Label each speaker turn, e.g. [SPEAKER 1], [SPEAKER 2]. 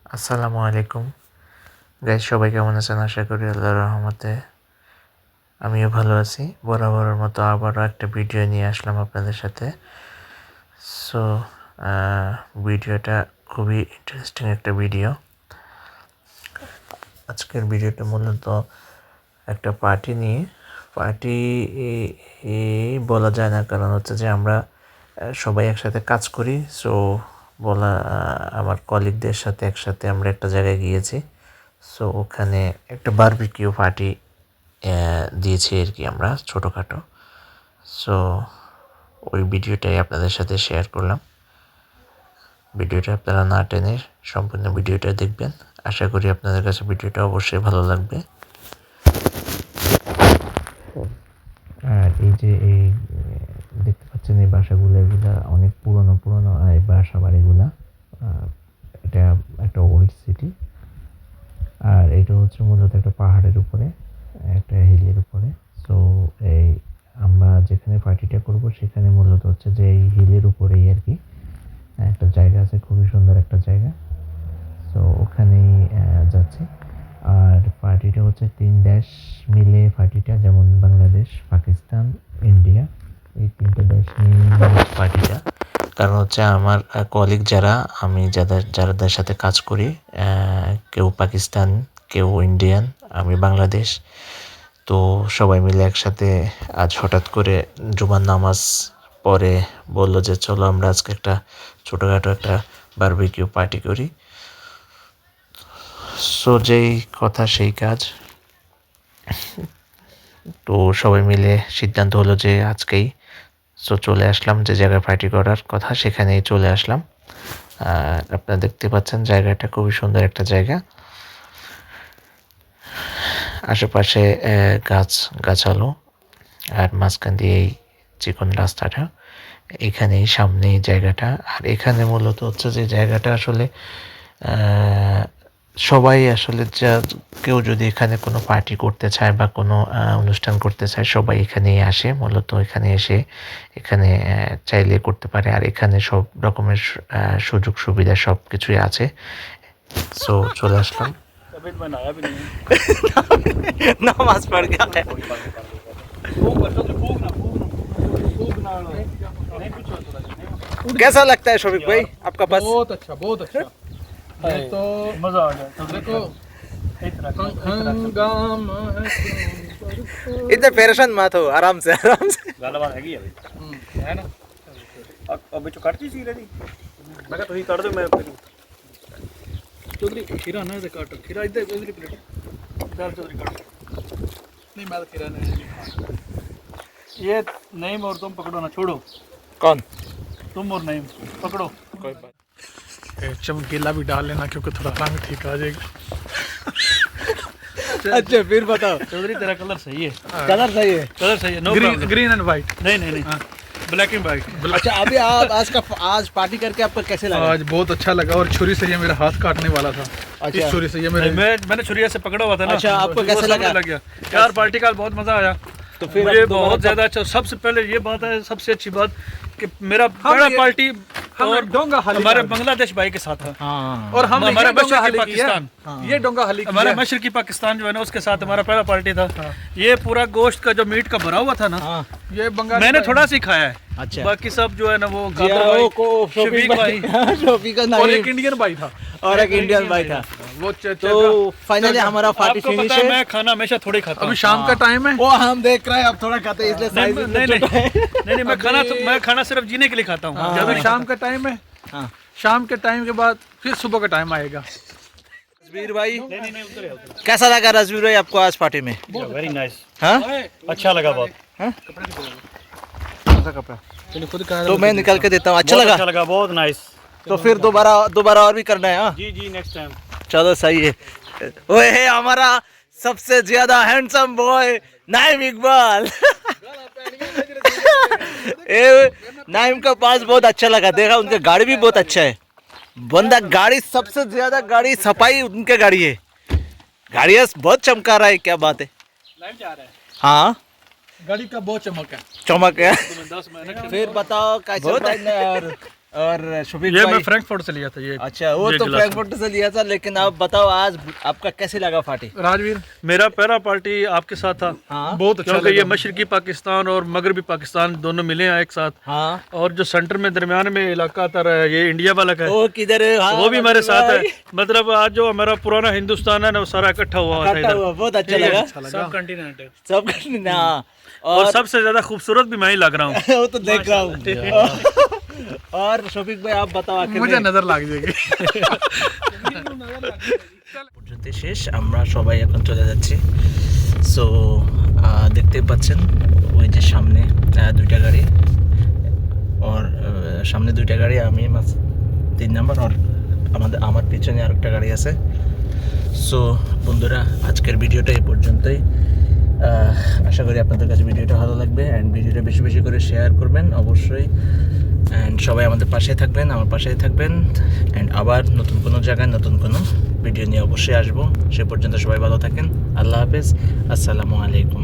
[SPEAKER 1] আসসালামু আলাইকুম গাইস, সবাই কেমন আছেন? আশা করি আল্লাহর রহমতে আমিও ভালো আছি। বরাবরের মতো আবারও একটা ভিডিও নিয়ে আসলাম আপনাদের সাথে। সো ভিডিওটা খুবই ইন্টারেস্টিং একটা ভিডিও। আজকের ভিডিওটা মূলত একটা পার্টি নিয়ে। পার্টি বলা যায় না, কারণ হচ্ছে যে আমরা সবাই একসাথে কাজ করি। সো আমার কলিগদের সাথে একসাথে আমরা একটা জায়গায় গিয়েছি। সো ওখানে একটা বারবিকিউ পার্টি দিয়েছি আর কি আমরা, ছোটোখাটো। সো ওই ভিডিওটাই আপনাদের সাথে শেয়ার করলাম। ভিডিওটা আপনারা না টেনে সম্পূর্ণ ভিডিওটা দেখবেন। আশা করি আপনাদের কাছে ভিডিওটা অবশ্যই ভালো লাগবে। আর এই দেখতে পাচ্ছেন এই বাসাগুলো, এগুলা অনেক পুরনো এই বাসা বাড়িগুলা। এটা একটা ওল্ড সিটি। আর এটা হচ্ছে মূলত একটা পাহাড়ের উপরে, একটা হিলের উপরে। সো এই আমরা যেখানে পার্টিটা করব সেখানে মূলত হচ্ছে যে এই হিলের উপরেই আর কি একটা জায়গা আছে, খুবই সুন্দর একটা জায়গা। সো ওখানেই যাচ্ছি। আর পার্টিটা হচ্ছে 3 দেশ মিলে পার্টিটা, যেমন বাংলাদেশ, পাকিস্তান, ইন্ডিয়া, এই 3টে দেশ নিয়ে পার্টিটা। কারণ হচ্ছে আমার কলিগ আমি যাদের সাথে কাজ করি, কেউ পাকিস্তান, কেউ ইন্ডিয়ান, আমি বাংলাদেশ। তো সবাই মিলে একসাথে আজ হঠাৎ করে জুমার নামাজ পরে বললো যে চলো আমরা আজকে একটা ছোটোখাটো একটা বারবিকিউ পার্টি করি। সো যেই কথা সেই কাজ। তো সবাই মিলে সিদ্ধান্ত হলো যে আজকেই। সো চলে আসলাম যে জায়গায় পার্টি করার কথা, সেখানেই চলে আসলাম। আর আপনারা দেখতে পাচ্ছেন জায়গাটা খুবই সুন্দর একটা জায়গা। আশেপাশে গাছালো, আর মাঝখান দিয়ে এই চিকন রাস্তাটা, এখানেই সামনে জায়গাটা। আর এখানে মূলত হচ্ছে যে জায়গাটা আসলে সবাই আসলে কেউ যদি এখানে কোনো পার্টি করতে চায় বা কোনো অনুষ্ঠান করতে চায়, সবাই এখানেই আসে। মূলত এখানে এসে এখানে চাইলে করতে পারে। আর এখানে সব রকমের সুযোগ সুবিধা সব কিছুই আছে। সো চলে আসলাম।
[SPEAKER 2] नमाज पढ़ गया है। कैसा लगता है शोभिक भाई आपका बस?
[SPEAKER 3] बहुत अच्छा, बहुत अच्छा। ये तो
[SPEAKER 4] मजा आ गया। तो
[SPEAKER 3] देखो
[SPEAKER 4] हंगामा
[SPEAKER 2] इतने परेशान मत हो, आराम से आराम से।
[SPEAKER 4] ਗੱਲਬਾਤ ਹੈਗੀ ਆ ਬਈ ਹੈ ਨਾ ਆ ਵਿੱਚੋਂ ਕੱਢਤੀ ਸੀ ਇਹਦੀ ਮੈਂ ਕਿਹਾ ਤੁਸੀਂ ਕੱਢ ਦਿਓ ਮੈਂ
[SPEAKER 3] चौधरी खीरा ना दे काट खीरा इधर इधर प्लेट
[SPEAKER 4] ਚੱਲ ਚੌਧਰੀ ਕੱਢ
[SPEAKER 3] नहीं मैं तो खीरा नहीं
[SPEAKER 4] ये नईम और तुम पकड़ो ना, छोड़ो
[SPEAKER 2] कौन?
[SPEAKER 4] तुम और नईम पकड़ो।
[SPEAKER 2] कोई बात।
[SPEAKER 3] चमकीला भी डाल लेना क्योंकि थोड़ा रंग ठीक आ जाएगा।
[SPEAKER 2] अच्छा फिर बताओ।
[SPEAKER 4] चौधरी तेरा कलर सही है,
[SPEAKER 2] कलर सही है।
[SPEAKER 4] कलर सही है। No
[SPEAKER 3] green
[SPEAKER 4] problem.
[SPEAKER 3] Green and white.
[SPEAKER 4] नहीं नहीं नहीं ब्लैक एंड वाइट।
[SPEAKER 2] अच्छा अभी आप आज पार्टी करके आपको कैसे लगा?
[SPEAKER 3] आज बहुत अच्छा लगा और छुरी से ये मेरा हाथ काटने वाला था।
[SPEAKER 2] अच्छा।
[SPEAKER 3] इस छुरी से ये मेरे
[SPEAKER 4] मैंने छुरिया से पकड़ा हुआ था ना।
[SPEAKER 2] अच्छा, आपको
[SPEAKER 4] वो
[SPEAKER 2] कैसे
[SPEAKER 4] सामने
[SPEAKER 2] लगा?
[SPEAKER 4] लग गया यार, पार्टी का बहुत मजा आया।
[SPEAKER 2] तो फिर
[SPEAKER 4] मुझे
[SPEAKER 2] अब दोबारा
[SPEAKER 4] बहुत ज्यादा अच्छा। सबसे पहले ये बात है, सबसे अच्छी बात कि मेरा पहला
[SPEAKER 3] ये-
[SPEAKER 4] पार्टी
[SPEAKER 3] हम
[SPEAKER 4] और
[SPEAKER 3] डोंगा हली
[SPEAKER 4] हमारे
[SPEAKER 3] कर-
[SPEAKER 4] बांग्लादेश भाई के साथ था।
[SPEAKER 2] हाँ।
[SPEAKER 3] और हम
[SPEAKER 4] हमारा
[SPEAKER 3] ये डोंगा
[SPEAKER 4] मशरकी
[SPEAKER 3] हली किया।
[SPEAKER 4] पाकिस्तान।
[SPEAKER 3] ये डोंगा हली
[SPEAKER 4] हमारा
[SPEAKER 3] किया।
[SPEAKER 4] मशरकी पाकिस्तान जो है ना, उसके साथ हमारा पहला पार्टी था। ये पूरा गोश्त का जो मीट का भरा हुआ था ना,
[SPEAKER 2] हाँ।
[SPEAKER 3] ये बंगाली
[SPEAKER 4] मैंने
[SPEAKER 3] भाई-
[SPEAKER 4] थोड़ा सी खाया है।
[SPEAKER 2] अच्छा।
[SPEAKER 4] बाकी सब जो है ना वो
[SPEAKER 2] जिया
[SPEAKER 4] गादर भाई,
[SPEAKER 2] को
[SPEAKER 4] शफीक भाई,
[SPEAKER 2] शोभिक का
[SPEAKER 3] और
[SPEAKER 2] नहीं
[SPEAKER 3] एक इंडियन भाई था।
[SPEAKER 2] और एक इंडियन भाई था।
[SPEAKER 3] वो
[SPEAKER 2] तो फाइनली हमारा पार्टी
[SPEAKER 4] आपको
[SPEAKER 2] फिनिश
[SPEAKER 4] पता है
[SPEAKER 2] है।
[SPEAKER 4] मैं खाना हमेशा थोड़े खाता हूँ।
[SPEAKER 3] अभी शाम का टाइम है।
[SPEAKER 2] वो हम देख रहे हैं, अब थोड़ा खाते हैं इसलिए
[SPEAKER 4] नहीं
[SPEAKER 2] साइज
[SPEAKER 4] नहीं
[SPEAKER 2] इतना
[SPEAKER 4] नहीं
[SPEAKER 2] छोटा है।
[SPEAKER 4] नहीं, मैं खाना सिर्फ जीने के लिए खाता हूँ, ज्यादा
[SPEAKER 3] अभी
[SPEAKER 4] नहीं
[SPEAKER 3] शाम का टाइम है।
[SPEAKER 2] हाँ।
[SPEAKER 3] शाम के टाइम के बाद फिर सुबह का टाइम आएगा।
[SPEAKER 2] रजवीर भाई
[SPEAKER 4] नहीं नहीं उधर है, उधर।
[SPEAKER 2] कैसा लगा रजवीर भाई आपको आज पार्टी में?
[SPEAKER 4] वेरी नाइस,
[SPEAKER 2] हाँ?
[SPEAKER 4] अच्छा लगा बहुत।
[SPEAKER 2] तो मैं निकाल के देता हूँ। अच्छा
[SPEAKER 4] बहुत
[SPEAKER 2] लगा?
[SPEAKER 4] अच्छा लगा, बहुत नाइस।
[SPEAKER 2] तो फिर दोबारा और भी करना है। हाँ
[SPEAKER 4] जी जी नेक्स्ट टाइम।
[SPEAKER 2] चलो सही है। ओए है हमारा सबसे ज्यादा हैंडसम बॉय नाइम इकबाल। नाइम का पास बहुत अच्छा लगा, देखा उनका गाड़ी भी बहुत अच्छा है। बंदा गाड़ी सबसे ज्यादा गाड़ी सफाई उनके गाड़ी है। गाड़ी बहुत चमका रहा है, क्या बात है।
[SPEAKER 4] लाइव जा रहा है
[SPEAKER 2] हाँ
[SPEAKER 3] गाड़ी का बहुत चमक है।
[SPEAKER 2] चमक है।
[SPEAKER 4] तुम्हें 10 महीने
[SPEAKER 2] फिर बताओ कैसे यार और शफीक
[SPEAKER 3] ये
[SPEAKER 2] भाई
[SPEAKER 3] मैं फ्रैंकफर्ट से लिया था ये।
[SPEAKER 2] अच्छा वो
[SPEAKER 3] ये
[SPEAKER 2] तो
[SPEAKER 3] गिलास
[SPEAKER 2] फ्रैंकफर्ट से लिया था, लेकिन आप बताओ आज आपका कैसे लगा पार्टी?
[SPEAKER 3] राजवीर, मेरा पहला पार्टी आपके साथ था।
[SPEAKER 2] हाँ
[SPEAKER 3] बहुत अच्छा, क्योंकि ये मशरकी पाकिस्तान और मगरबी पाकिस्तान दोनों मिले हैं एक साथ।
[SPEAKER 2] हाँ
[SPEAKER 3] और जो सेंटर में दरमियान में इलाका आता रहा है ये इंडिया वाला का है,
[SPEAKER 2] वो किधर है? हाँ,
[SPEAKER 3] वो भी हमारे साथ है।
[SPEAKER 2] भाई।
[SPEAKER 3] मतलब आज जो हमारा पुराना हिंदुस्तान है ना वो सारा इकट्ठा हुआ था
[SPEAKER 2] इकट्ठा
[SPEAKER 3] इधर।
[SPEAKER 2] हुआ, बहुत अच्छा लगा।
[SPEAKER 3] सब कंटिनेंट है।
[SPEAKER 2] सब हाँ,
[SPEAKER 3] और सबसे ज्यादा खूबसूरत भी मैं ही लग रहा हूँ।
[SPEAKER 2] वो तो देख रहा हूँ। और शफीक भाई आप बताओ आखिर
[SPEAKER 3] मुझे नजर लग जाएगी।
[SPEAKER 2] পর্যন্ত শেষ, আমরা সবাই এখন চলে যাচ্ছি। সো দেখতে পাচ্ছেন ওই যে সামনে দুইটা গাড়ি, और সামনে দুইটা গাড়ি, আমি 3 নাম্বার, আর আমার পিছনে আরেকটা গাড়ি আছে। সো বন্ধুরা আজকের ভিডিওটা এই পর্যন্তই। আশা করি আপনাদের কাছে ভিডিওটা ভালো লাগবে, অ্যান্ড ভিডিওটা বেশি বেশি করে শেয়ার করবেন অবশ্যই, অ্যান্ড সবাই আমাদের পাশে থাকবেন, আমার পাশেই থাকবেন, অ্যান্ড আবার নতুন কোনো জায়গায় নতুন কোনো ভিডিও নিয়ে অবশ্যই আসবো। সে পর্যন্ত সবাই ভালো থাকেন। আল্লাহ হাফেজ, আসসালামু আলাইকুম।